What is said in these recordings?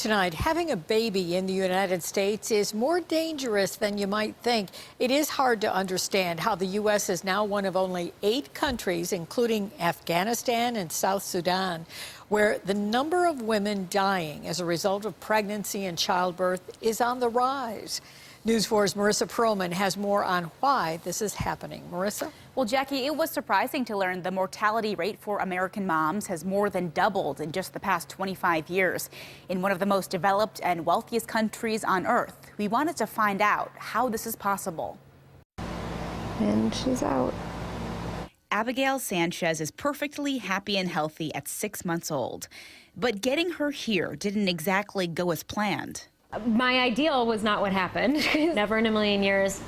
tonight, having a baby in the United States is more dangerous than you might think. It is hard to understand how the U.S. is now one of only 8 countries, including Afghanistan and South Sudan, where the number of women dying as a result of pregnancy and childbirth is on the rise. News 4's Marissa Perlman has more on why this is happening. Marissa? Well, Jackie, it was surprising to learn the mortality rate for American moms has more than doubled in just the past 25 years. In one of the most developed and wealthiest countries on earth, we wanted to find out how this is possible. And she's out. Abigail Sanchez is perfectly happy and healthy at 6 months old. But getting her here didn't exactly go as planned. My ideal was not what happened. Never in a million years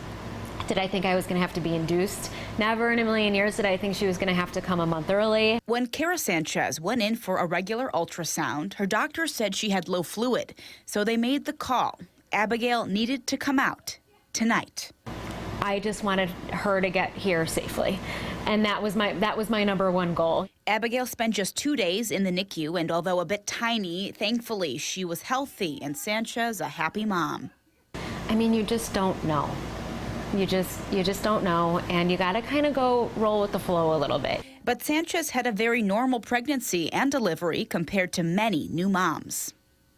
did I think I was going to have to be induced. Never in a million years did I think she was going to have to come a month early. When Kara Sanchez went in for a regular ultrasound, her doctor said she had low fluid, so they made the call. Abigail needed to come out tonight. I just wanted her to get here safely, and that was my #1 goal. Abigail spent just 2 days in the NICU, and although a bit tiny, thankfully she was healthy and Sanchez a happy mom. I mean, you just don't know. You just don't know, and you gotta kind of go roll with the flow a little bit. But Sanchez had a very normal pregnancy and delivery compared to many new moms.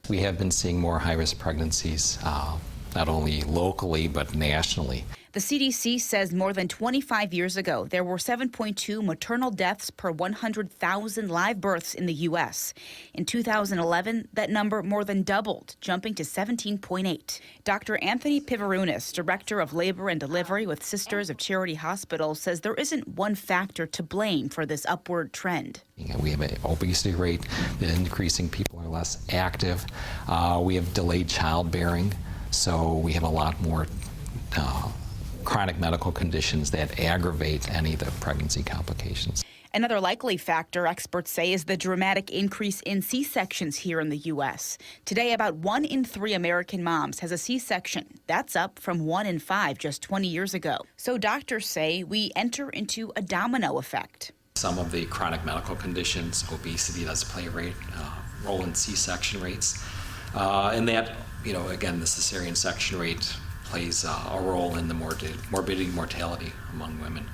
We have been seeing more high-risk pregnancies, not only locally but nationally. The CDC says more than 25 years ago, there were 7.2 maternal deaths per 100,000 live births in the U.S. In 2011, that number more than doubled, jumping to 17.8. Dr. Anthony PIVARUNAS, director of labor and delivery with Sisters of Charity Hospital, says there isn't one factor to blame for this upward trend. We have an obesity rate that is increasing. People are less active. We have delayed childbearing, so we have a lot more chronic medical conditions that aggravate any of the pregnancy complications. Another likely factor, experts say, is the dramatic increase in C-sections here in the U.S. Today, about 1 in 3 American moms has a C-section. That's up from 1 in 5 just 20 years ago. So doctors say we enter into a domino effect. Some of the chronic medical conditions, obesity does play a role in C-section rates. And that, again, the cesarean section rate plays a role in the morbidity mortality among women.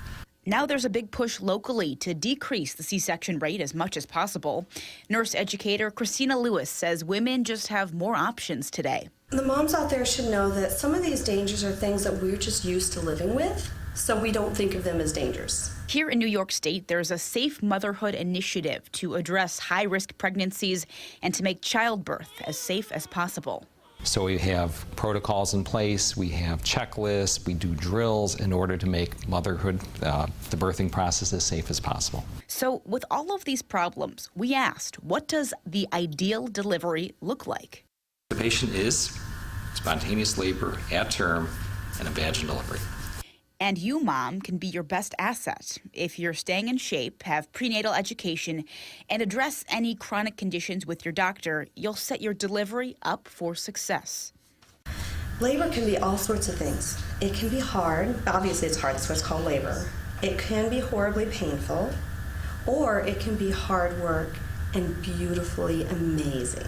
Now there's a big push locally to decrease the C-section rate as much as possible. Nurse educator Christina says women just have more options today. The moms out there should know that some of these dangers are things that we're just used to living with, so we don't think of them as dangers. Here in New York State, there's a Safe Motherhood initiative to address high-risk pregnancies and to make childbirth as safe as possible. So we have protocols in place, we have checklists, we do drills in order to make motherhood, the birthing process, as safe as possible. So with all of these problems, we asked, what does the ideal delivery look like? The patient is spontaneous labor at term and a vaginal delivery. And you, mom, can be your best asset if you're staying in shape, have prenatal education, and address any chronic conditions with your doctor. You'll set your delivery up for success. Labor can be all sorts of things. It can be hard. Obviously, it's hard. That's what's called labor. It can be horribly painful, or it can be hard work and beautifully amazing.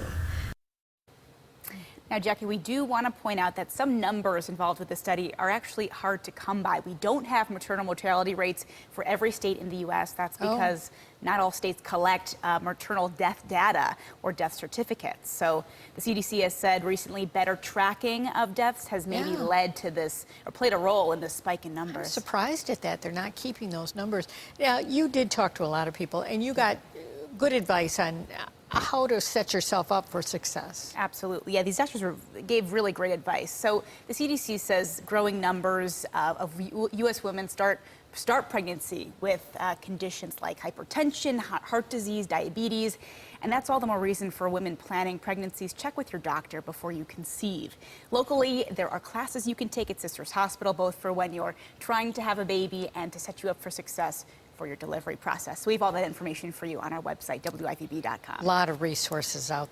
Now, Jackie, we do want to point out that some numbers involved with the study are actually hard to come by. We don't have maternal mortality rates for every state in the U.S. That's because not all states collect maternal death data or death certificates. So the CDC has said recently better tracking of deaths has maybe led to this, or played a role in this spike in numbers. I'm surprised at that. They're not keeping those numbers. Now, you did talk to a lot of people, and you got good advice on how to set yourself up for success. Absolutely. Yeah, these doctors gave really great advice. So the CDC says growing numbers of U.S. women start pregnancy with conditions like hypertension, heart disease, diabetes, and that's all the more reason for women planning pregnancies. Check with your doctor before you conceive. Locally, there are classes you can take at Sisters Hospital, both for when you're trying to have a baby and to set you up for success for your delivery process. So we have all that information for you on our website, WIVB.com. A lot of resources out there.